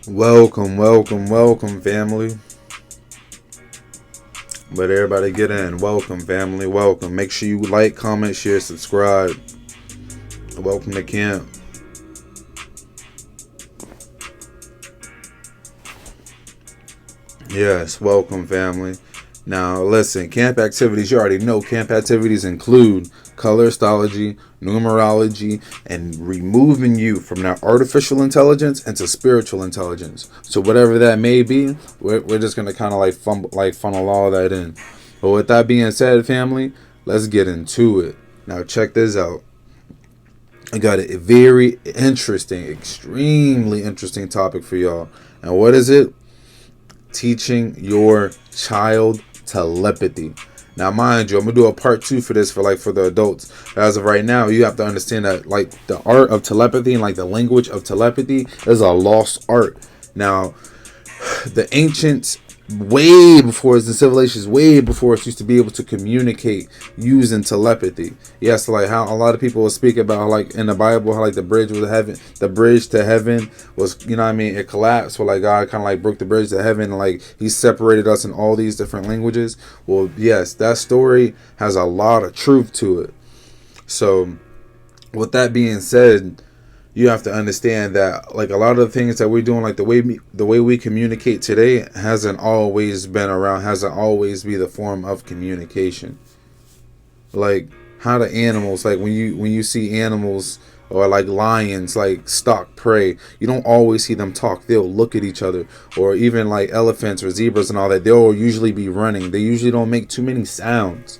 Welcome, family. Let everybody get in. Welcome, family. Welcome. Make sure you like, comment, share, subscribe. Welcome to camp. Yes, welcome, family. Now, listen, camp activities, you already know camp activities include color astrology, numerology, and removing you from that artificial intelligence into spiritual intelligence. So whatever that may be, we're just going to kind of funnel all that in. But with that being said, family, let's get into it. Now, check this out. I got a very interesting, extremely interesting topic for y'all. And what is it? Teaching your child telepathy. Now, mind you, I'm gonna do a part 2 for this for the adults. But as of right now, you have to understand that the art of telepathy and the language of telepathy is a lost art. Now, the ancients, way before us, the civilizations way before us, used to be able to communicate using telepathy. Yes, how a lot of people will speak about how, in the Bible, how the bridge to heaven was, it collapsed. So God kind of broke the bridge to heaven, and he separated us in all these different languages. Well, yes, that story has a lot of truth to it. So with that being said, you have to understand that a lot of the things that we're doing, the way we communicate today, hasn't always been around, hasn't always be the form of communication. How the animals, when you see animals or lions stalk prey, you don't always see them talk. They'll look at each other. Or even elephants or zebras and all that, they'll usually be running. They usually don't make too many sounds.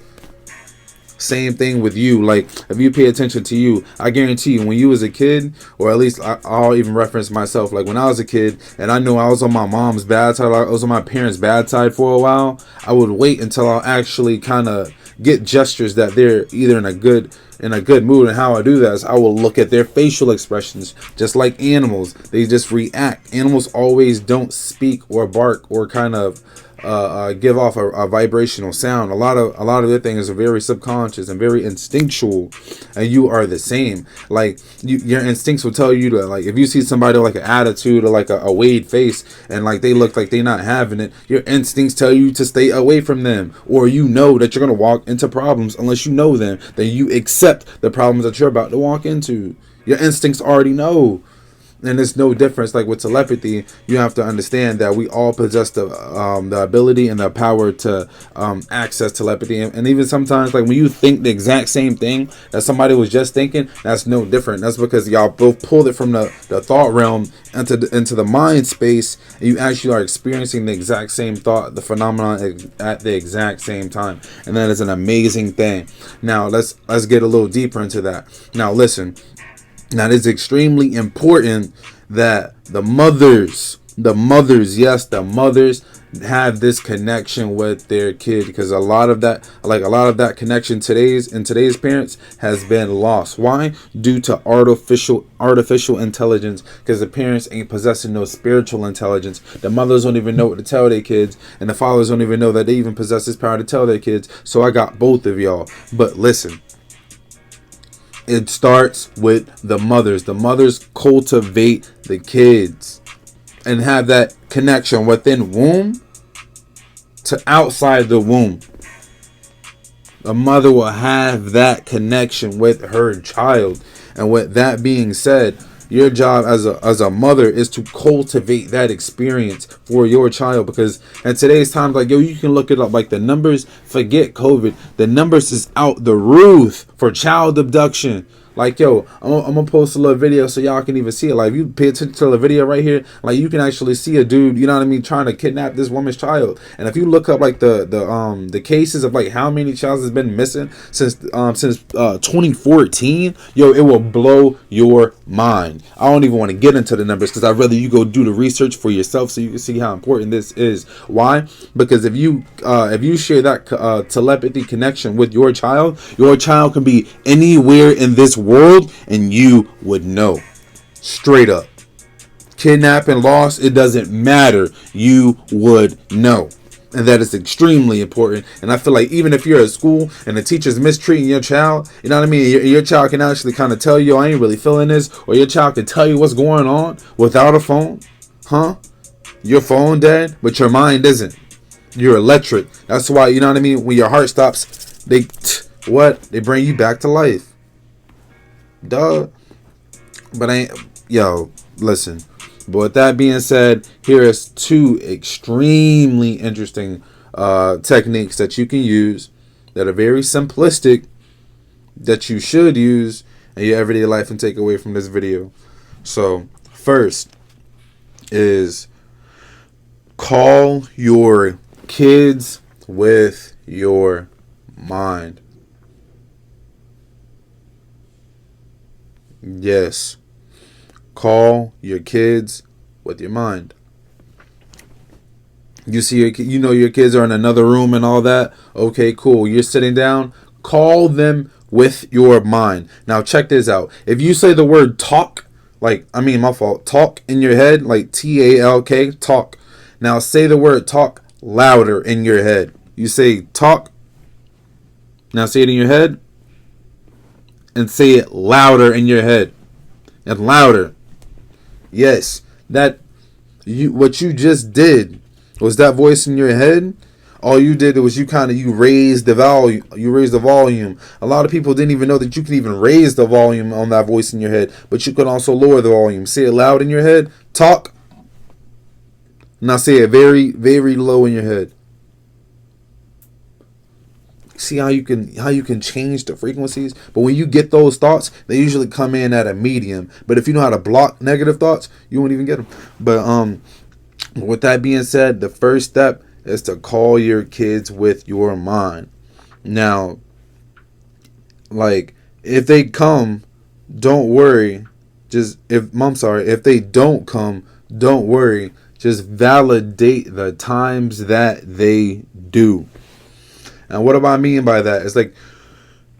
Same thing with you. If you pay attention to you, I guarantee you, when you was a kid, or at least I'll even reference myself, when I was a kid and I knew I was on my mom's bad side, I was on my parents' bad side for a while, I would wait until I actually kind of get gestures that they're either in a good mood. And how I do that is I will look at their facial expressions. Just like animals, they just react. Animals always don't speak or bark or kind of give off a vibrational sound. A lot of their things are very subconscious and very instinctual, and you are the same. Your instincts will tell you to, if you see somebody with an attitude or a weighed face and they look like they not having it, your instincts tell you to stay away from them, or that you're gonna walk into problems. Unless you know them, then you accept the problems that you're about to walk into. Your instincts already know. And it's no difference. With telepathy, you have to understand that we all possess the ability and the power to access telepathy. And even sometimes, when you think the exact same thing that somebody was just thinking, that's no different. That's because y'all both pulled it from the thought realm into the mind space, and you actually are experiencing the exact same thought, the phenomenon at the exact same time. And that is an amazing thing. Now let's get a little deeper into that. Now listen. Now, it is extremely important that the mothers, yes, the mothers have this connection with their kid, because a lot of that connection in today's parents has been lost. Why? Due to artificial intelligence, because the parents ain't possessing no spiritual intelligence. The mothers don't even know what to tell their kids, and the fathers don't even know that they even possess this power to tell their kids. So I got both of y'all. But listen. It starts with the mothers. The mothers cultivate the kids and have that connection within womb to outside the womb. The mother will have that connection with her child. And with that being said, your job as a mother is to cultivate that experience for your child, because in today's time, you can look it up. The numbers, forget COVID, the numbers is out the roof for child abduction. I'm gonna post a little video so y'all can even see it. If you pay attention to the video right here, you can actually see a dude, trying to kidnap this woman's child. And if you look up the cases of how many childs has been missing since 2014, it will blow your mind. I don't even want to get into the numbers, because I'd rather you go do the research for yourself so you can see how important this is. Why? Because if you share that telepathy connection with your child can be anywhere in this world and you would know. Straight up. Kidnapping, loss, it doesn't matter. You would know. And that is extremely important. And I feel even if you're at school and the teacher's mistreating your child, you know what I mean? Your child can actually kind of tell you, I ain't really feeling this. Or your child can tell you what's going on without a phone. Huh? Your phone dead, but your mind isn't. You're electric. That's why, you know what I mean? When your heart stops, they bring you back to life. Duh. But listen. But with that being said, here is 2 extremely interesting techniques that you can use that are very simplistic that you should use in your everyday life and take away from this video. So, first is call your kids with your mind. Yes. Call your kids with your mind. You see, your kids are in another room and all that. Okay, cool. You're sitting down. Call them with your mind. Now, check this out. If you say the word talk, talk in your head, like TALK, talk. Now, say the word talk louder in your head. You say talk. Now, say it in your head. And say it louder in your head. And louder. Yes, what you just did was that voice in your head. All you did was you raised the volume. You raised the volume. A lot of people didn't even know that you can even raise the volume on that voice in your head, but you can also lower the volume. Say it loud in your head. Talk. Now say it very, very low in your head. See how you can change the frequencies? But when you get those thoughts, they usually come in at a medium. But if you know how to block negative thoughts, you won't even get them. But with that being said, the first step is to call your kids with your mind. Now, if they come, don't worry. If they don't come, don't worry. Just validate the times that they do. And what do I mean by that? It's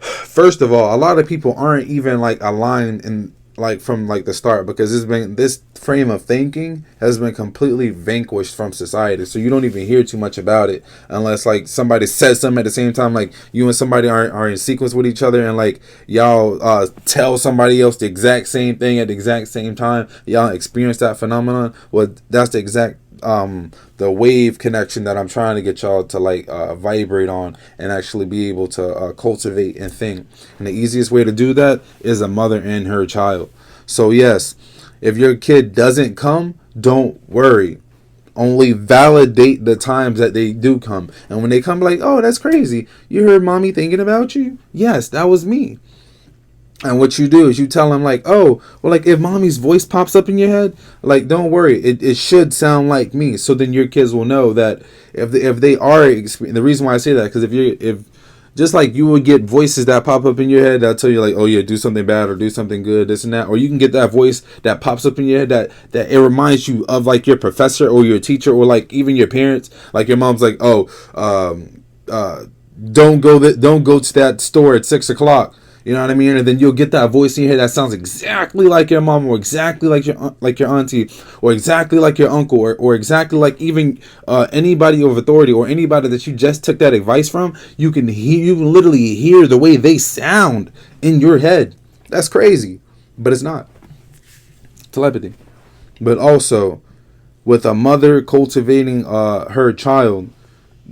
first of all, a lot of people aren't even aligned in from the start, because this frame of thinking has been completely vanquished from society. So you don't even hear too much about it unless somebody says something at the same time, you and somebody are in sequence with each other, and y'all tell somebody else the exact same thing at the exact same time. Y'all experience that phenomenon. Well, that's the exact the wave connection that I'm trying to get y'all to vibrate on and actually be able to cultivate and think. And the easiest way to do that is a mother and her child. So yes, if your kid doesn't come, don't worry. Only validate the times that they do come. And when they come, oh, that's crazy. You heard mommy thinking about you? Yes, that was me. And what you do is you tell them if mommy's voice pops up in your head, don't worry, it should sound like me. So then your kids will know that if they are the reason why I say that, because if just like you would get voices that pop up in your head that tell you oh yeah, do something bad or do something good, this and that, or you can get that voice that pops up in your head that it reminds you of your professor or your teacher or even your parents. Your mom's don't go to that store at 6:00. You know what I mean? And then you'll get that voice in your head that sounds exactly like your mom, or exactly like your auntie, or exactly like your uncle, or exactly like even anybody of authority, or anybody that you just took that advice from. You can literally hear the way they sound in your head. That's crazy, but it's not telepathy. But also, with a mother cultivating her child,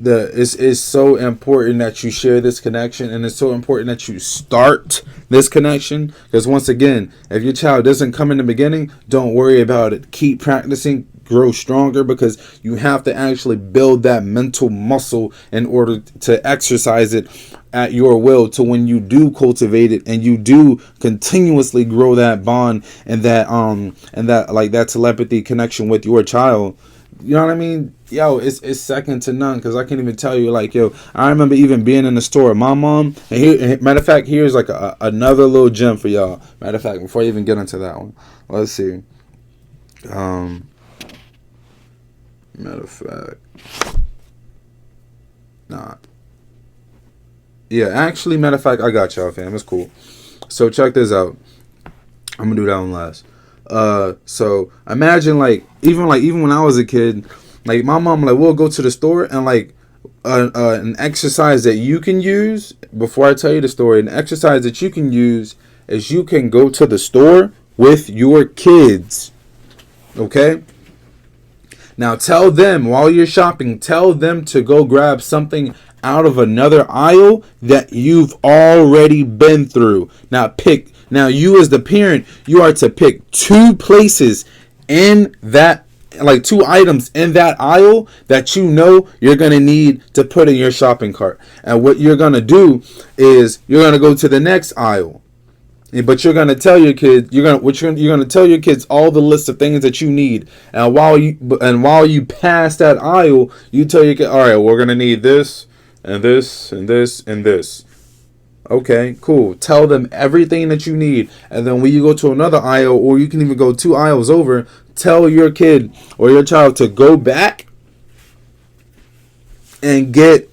it's so important that you share this connection, and it's so important that you start this connection, because once again, if your child doesn't come in the beginning, don't worry about it. Keep practicing, grow stronger, because you have to actually build that mental muscle in order to exercise it at your will, to when you do cultivate it and you do continuously grow that bond and that telepathy connection with your child. You know what I mean? Yo, it's second to none, because I can't even tell you, I remember even being in the store with my mom, and matter of fact, here's another little gem for y'all. Matter of fact, before I even get into that one, let's see. Matter of fact, nah. Yeah, actually, matter of fact, I got y'all, fam. It's cool. So check this out. I'm gonna do that one last. So imagine even when I was a kid, my mom we'll go to the store, and an exercise that you can use before I tell you the story. An exercise that you can use is you can go to the store with your kids. Okay, Now tell them, while you're shopping, tell them to go grab something out of another aisle that you've already been through. Now you as the parent, you are to pick two places in that, like two items in that aisle that you know you're going to need to put in your shopping cart. And what you're going to do is you're going to go to the next aisle. But you're gonna tell your kids, you're gonna tell your kids all the list of things that you need, and while you pass that aisle, you tell your kid, all right, we're gonna need this and this and this and this. Okay, cool. Tell them everything that you need, and then when you go to another aisle, or you can even go two aisles over, tell your kid or your child to go back and get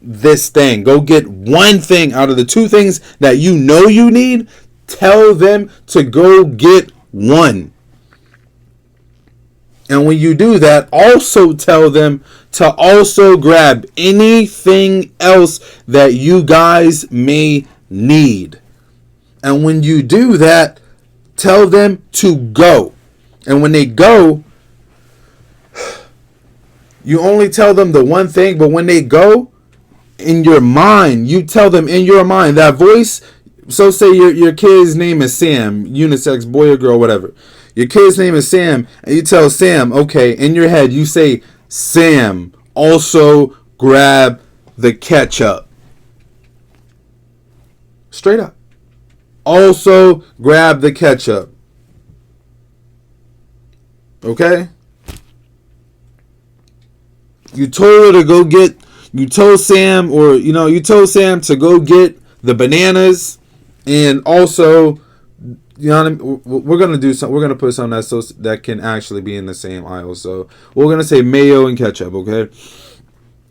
this thing. Go get one thing out of the two things that you know you need. Tell them to go get one. And when you do that, also tell them to also grab anything else that you guys may need. And when you do that, tell them to go. And when they go, you only tell them the one thing, but when they go, in your mind, you tell them in your mind, that voice. So say your kid's name is Sam, unisex, boy or girl, whatever. Your kid's name is Sam, and you tell Sam, okay, in your head, you say, Sam, also grab the ketchup. Straight up. Also grab the ketchup. Okay? You told her to go get, you told Sam to go get the bananas. And also, you know what I mean? We're gonna do something. We're gonna put something that can actually be in the same aisle. So we're gonna say mayo and ketchup. Okay.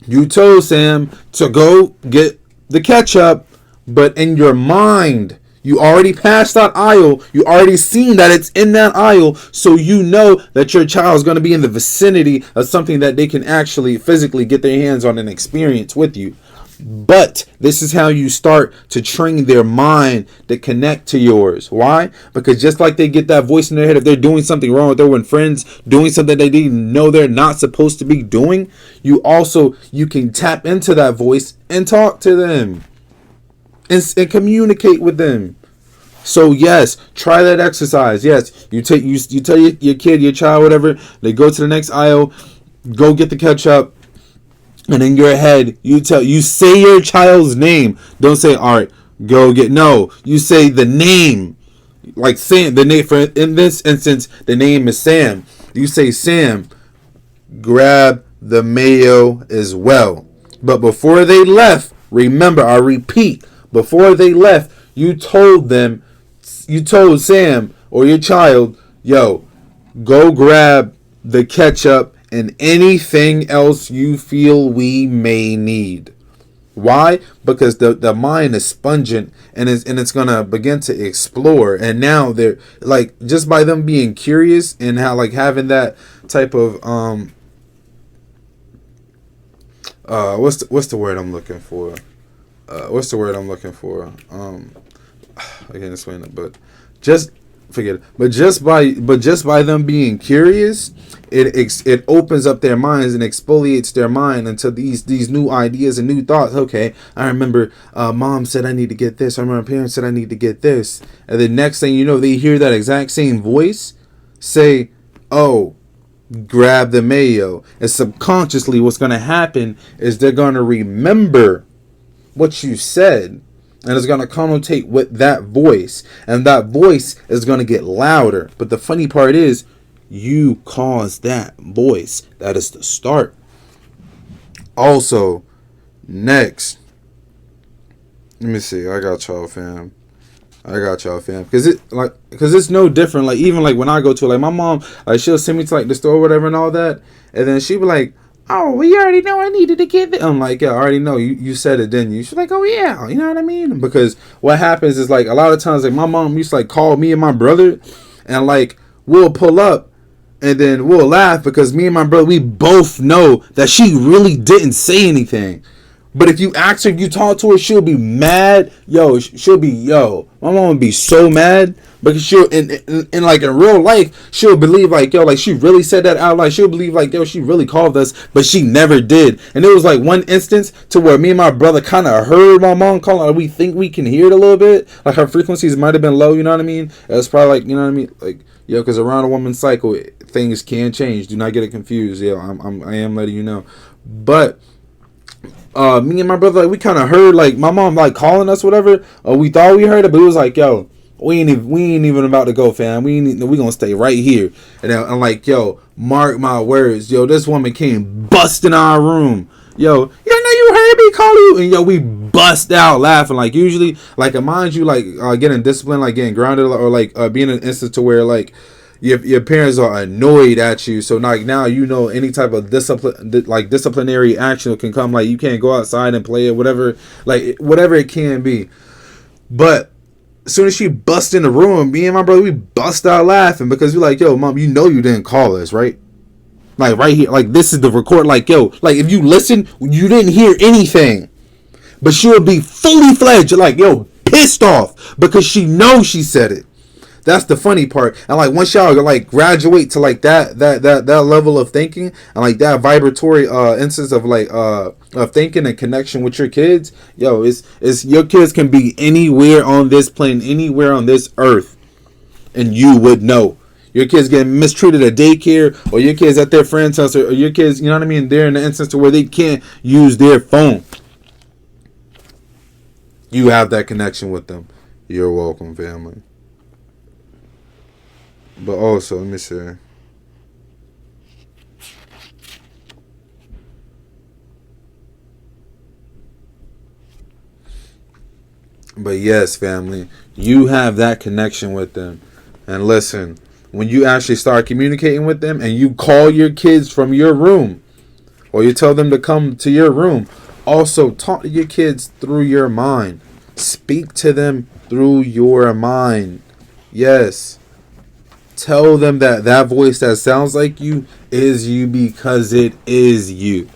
You told Sam to go get the ketchup, but in your mind, you already passed that aisle. You already seen that it's in that aisle, so you know that your child is gonna be in the vicinity of something that they can actually physically get their hands on and experience with you. But this is how you start to train their mind to connect to yours. Why? Because just like they get that voice in their head, if they're doing something wrong, if they're with friends doing something they didn't know they're not supposed to be doing, you can tap into that voice and talk to them and communicate with them. So yes, try that exercise. Yes, you tell your kid, your child, whatever, they go to the next aisle, go get the ketchup. And in your head, you say your child's name. Don't say, all right, go get. No, you say the name. Like Sam, the name, in this instance, the name is Sam. You say, Sam, grab the mayo as well. But before they left, remember, I repeat, before they left, you told Sam or your child, yo, go grab the ketchup and anything else you feel we may need. Why? Because the mind is spongent and it's gonna begin to explore. And now they're like, just by them being curious and how like having that type of what's the word I'm looking for? I can't explain it, but just forget it. But just by them being curious, it opens up their minds and exfoliates their mind into these new ideas and new thoughts. Okay, I remember mom said I need to get this. I remember parents said I need to get this. And the next thing you know, they hear that exact same voice say, oh, grab the mayo. And subconsciously what's going to happen is they're going to remember what you said. And it's going to connotate with that voice. And that voice is going to get louder. But the funny part is, you caused that voice. That is the start. Also, next. Let me see. I got y'all, fam. Because it's no different. Like, even like when I go to, like, my mom, like, she'll send me to like the store or whatever and all that. And then she'll be like, oh, well, you already know I needed to get this. I'm like, yeah, I already know. You said it, didn't you? She's like, oh, yeah. You know what I mean? Because what happens is, like, a lot of times, like, my mom used to, like, call me and my brother. And, like, we'll pull up. And then we'll laugh because me and my brother, we both know that she really didn't say anything. But if you ask her, if you talk to her, she'll be mad. My mom would be so mad because she'll in like in real life she'll believe like yo, like she really said that out, like she'll believe like yo, she really called us, but she never did. And there was like one instance to where me and my brother kind of heard my mom calling, like we think we can hear it a little bit, like her frequencies might have been low, you know what I mean? It's probably like, you know what I mean, like yo, because around a woman's cycle things can change, do not get it confused. Yeah, I am letting you know. But me and my brother, like we kind of heard like my mom like calling us, whatever. We thought we heard it, but it was like, yo, we ain't even about to go, fam. We gonna stay right here. And I'm like, yo, mark my words, yo, this woman came busting our room. Yo, you know you heard me call you, and yo, we bust out laughing. Like usually, like mind you, like getting disciplined, like getting grounded, or like being in an instance to where like your parents are annoyed at you, so like now you know any type of disciplinary action can come, like you can't go outside and play it, whatever, like whatever it can be. But as soon as she bust in the room, me and my brother, we bust out laughing because we're like, yo, mom, you know you didn't call us, right? Like right here, like this is the record, like yo, like if you listen, you didn't hear anything. But she'll be fully fledged, like yo, pissed off because she knows she said it. That's the funny part. And like once y'all like graduate to like that level of thinking and like that vibratory instance of like of thinking and connection with your kids, yo, it's your kids can be anywhere on this plane, anywhere on this earth, and you would know. Your kids getting mistreated at daycare, or your kids at their friend's house, or your kids, you know what I mean, they're in the instance to where they can't use their phone. You have that connection with them. You're welcome, family. But also, let me see. But yes, family, you have that connection with them. And listen, when you actually start communicating with them and you call your kids from your room, or you tell them to come to your room, also talk to your kids through your mind. Speak to them through your mind. Yes. Tell them that that voice that sounds like you is you because it is you.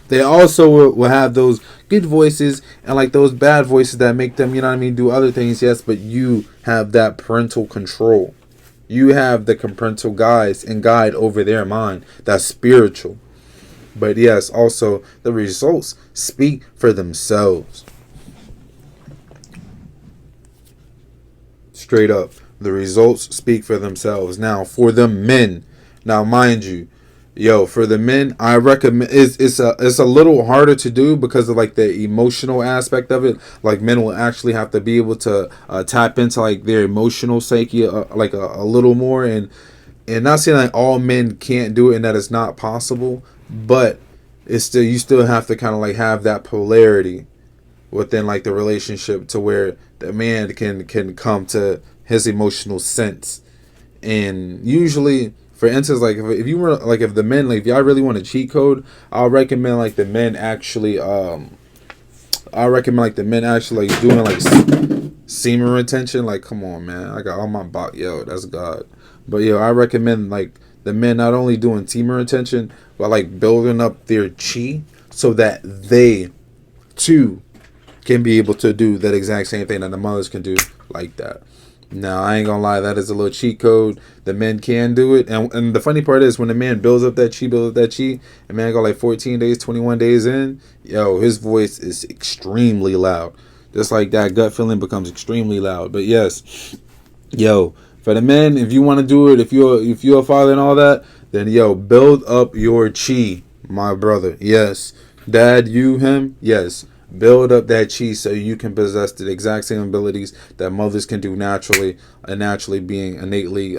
They also will have those good voices and like those bad voices that make them, you know what I mean, do other things, yes, but you have that parental control. You have the parental guides and guide over their mind. That's spiritual. But yes, also the results speak for themselves. Straight up. The results speak for themselves. Now, for the men, now mind you, yo, for the men, I recommend it's a little harder to do because of like the emotional aspect of it. Like men will actually have to be able to tap into like their emotional psyche like a little more, and not saying like all men can't do it and that it's not possible, but it's still, you still have to kind of like have that polarity within like the relationship to where the man can come to his emotional sense. And usually, for instance, like if you were like if the men, like if y'all really want a cheat code, I'll recommend like the men actually I recommend like the men actually like doing like semen retention. Like come on, man, I got all my bot, yo, that's God. But yo, I recommend like the men not only doing semen retention but like building up their chi so that they too can be able to do that exact same thing that the mothers can do, like that. Now, I ain't gonna lie, that is a little cheat code. The men can do it. And the funny part is, when the man builds up that chi, and man go like 14 days, 21 days in, yo, his voice is extremely loud. Just like that gut feeling becomes extremely loud. But yes, yo, for the men, if you want to do it, if you're a father and all that, then yo, build up your chi, my brother. Yes. Dad, you, him, yes. Build up that chi so you can possess the exact same abilities that mothers can do naturally, and naturally being innately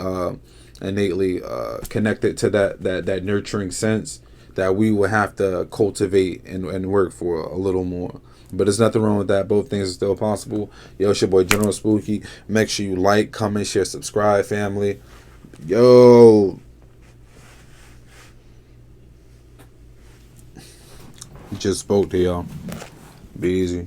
connected to that nurturing sense that we will have to cultivate and work for a little more. But there's nothing wrong with that. Both things are still possible. Yo, it's your boy General Spooky. Make sure you like, comment, share, subscribe, family. Yo, just spoke to y'all. Be easy.